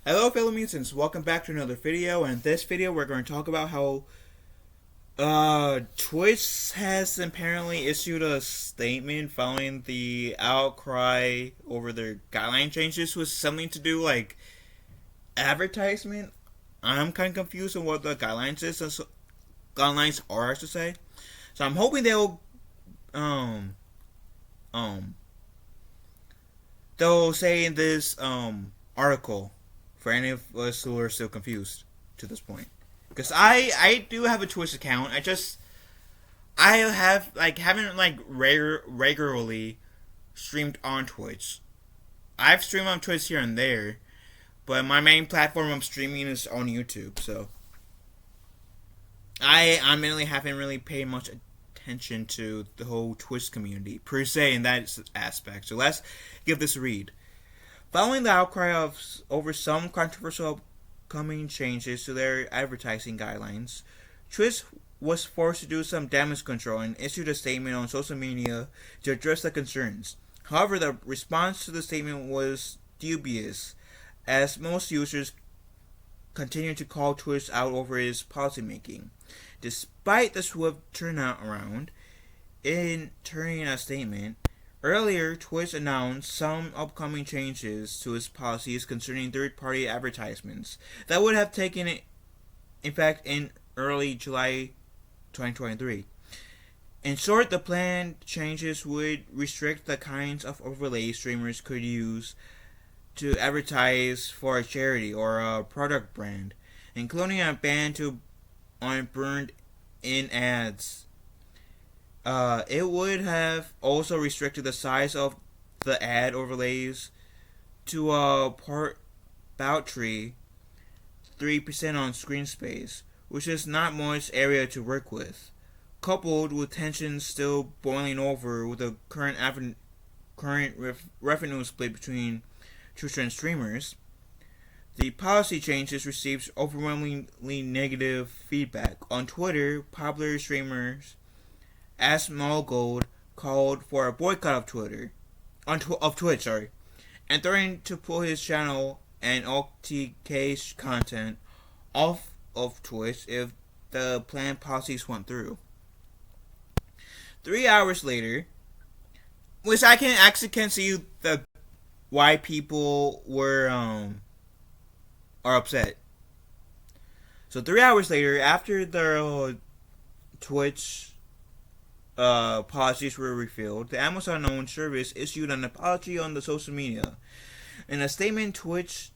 Hello fellow mutants, welcome back to another video, and in this video we're going to talk about how Twitch has apparently issued a statement following the outcry over their guideline changes with something to do like advertisement. I'm kind of confused on what the guidelines are, I should say. So I'm hoping um um they'll say in this article for any of us who are still confused to this point. Because I do have a Twitch account. I have haven't regularly streamed on Twitch. I've streamed on Twitch here and there, but my main platform I'm streaming is on YouTube. So I mainly haven't really paid much attention to the whole Twitch community per se in that aspect. So let's give this a read. Following the outcry over some controversial upcoming changes to their advertising guidelines, Twitch was forced to do some damage control and issued a statement on social media to address the concerns. However, the response to the statement was dubious, as most users continued to call Twitch out over its policymaking. Despite the swift turnaround in turning a statement, earlier, Twitch announced some upcoming changes to its policies concerning third-party advertisements that would have taken effect in early July 2023. In short, the planned changes would restrict the kinds of overlays streamers could use to advertise for a charity or a product brand, including a ban on burned-in ads. It would have also restricted the size of the ad overlays to a paltry 3% on screen space, which is not much area to work with. Coupled with tensions still boiling over with the current revenue split between Twitch and streamers, the policy changes received overwhelmingly negative feedback. On Twitter, popular streamers AskMogold called for a boycott of Twitch, and threatened to pull his channel and OTK content off of Twitch if the planned policies went through. 3 hours later, which I can see why people are upset. So 3 hours later, after the Twitch policies were revealed, the Amazon-owned service issued an apology on the social media. In a statement, Twitch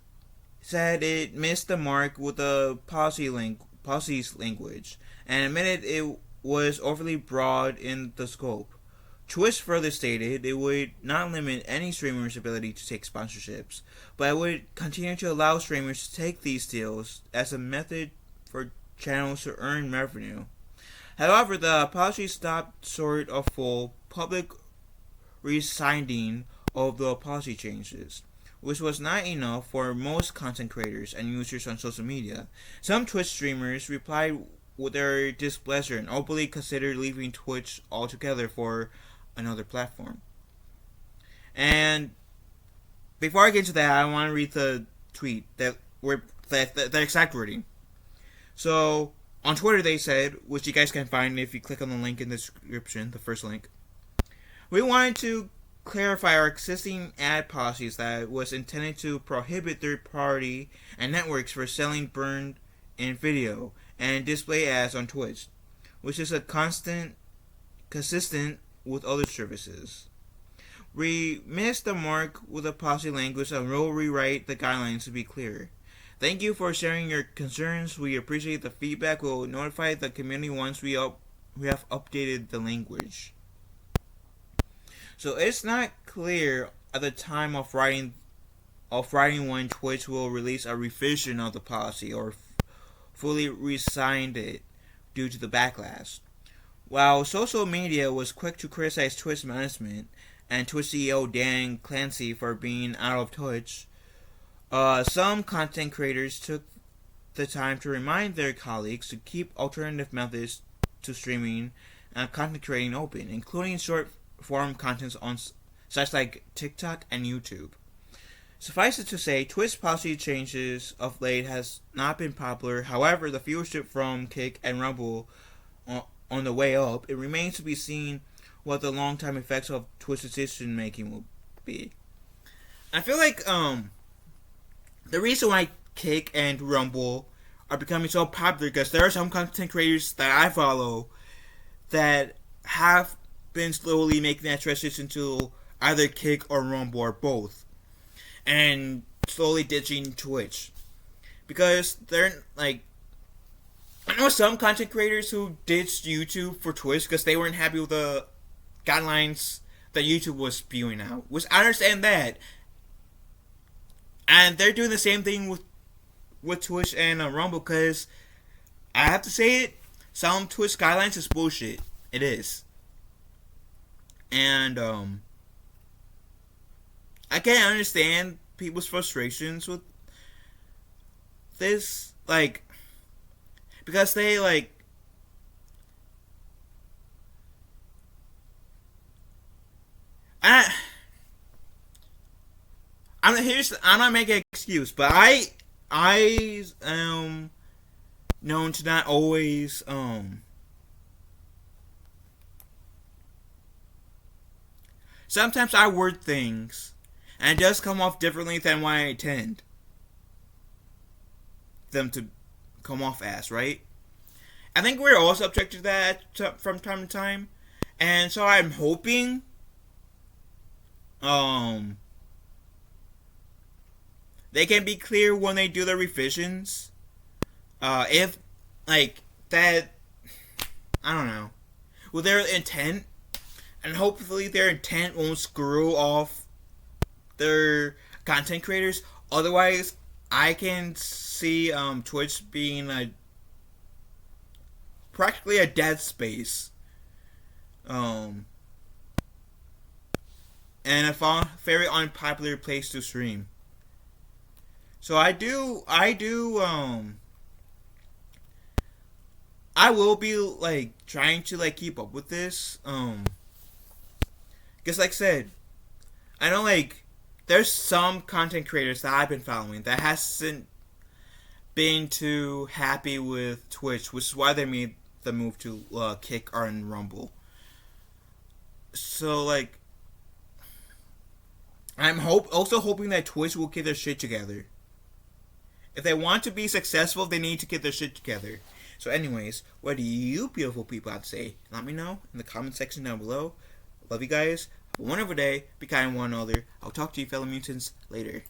said it missed the mark with the policy's language and admitted it was overly broad in the scope. Twitch further stated it would not limit any streamer's ability to take sponsorships, but it would continue to allow streamers to take these deals as a method for channels to earn revenue. However, the apology stopped short of full public re-signing of the policy changes, which was not enough for most content creators and users on social media. Some Twitch streamers replied with their displeasure and openly considered leaving Twitch altogether for another platform. And before I get into that, I want to read the tweet the exact wording. So on Twitter they said, which you guys can find if you click on the link in the description, the first link. We wanted to clarify our existing ad policies that was intended to prohibit third-party and networks for selling burned-in video and display ads on Twitch, which is consistent with other services. We missed the mark with the policy language and will rewrite the guidelines to be clear. Thank you for sharing your concerns. We appreciate the feedback. We'll notify the community once we have updated the language. So it's not clear at the time of writing when Twitch will release a revision of the policy or fully re-signed it due to the backlash. While social media was quick to criticize Twitch management and Twitch CEO Dan Clancy for being out of touch, some content creators took the time to remind their colleagues to keep alternative methods to streaming and content creating open, including short-form content on sites like TikTok and YouTube. Suffice it to say, Twitch policy changes of late has not been popular. However, the viewership from Kick and Rumble on the way up. It remains to be seen what the long-term effects of Twitch decision making will be. I feel like the reason why Kick and Rumble are becoming so popular because there are some content creators that I follow that have been slowly making that transition to either Kick or Rumble or both, and slowly ditching Twitch because they're like, I know some content creators who ditched YouTube for Twitch because they weren't happy with the guidelines that YouTube was spewing out, which I understand that, and they're doing the same thing with Twitch and Rumble because I have to say it, some Twitch guidelines is bullshit. It is. And I can't understand people's frustrations with this, like, because they like I'm not making an excuse, but I am known to not always sometimes I word things and it does come off differently than what I intend them to come off as, right? I think we're all subject to that from time to time, and so I'm hoping they can be clear when they do the revisions. If like that, I don't know, with their intent, and hopefully their intent won't screw off their content creators. Otherwise, I can see Twitch being practically a dead space, and a very unpopular place to stream. So I will be like trying to like keep up with this. Because like I said, I know like there's some content creators that I've been following that hasn't been too happy with Twitch, which is why they made the move to Kick or Rumble. So like, I'm also hoping that Twitch will get their shit together. If they want to be successful, they need to get their shit together. So anyways, what do you beautiful people have to say? Let me know in the comment section down below. Love you guys. Have a wonderful day. Be kind to one another. I'll talk to you fellow mutants later.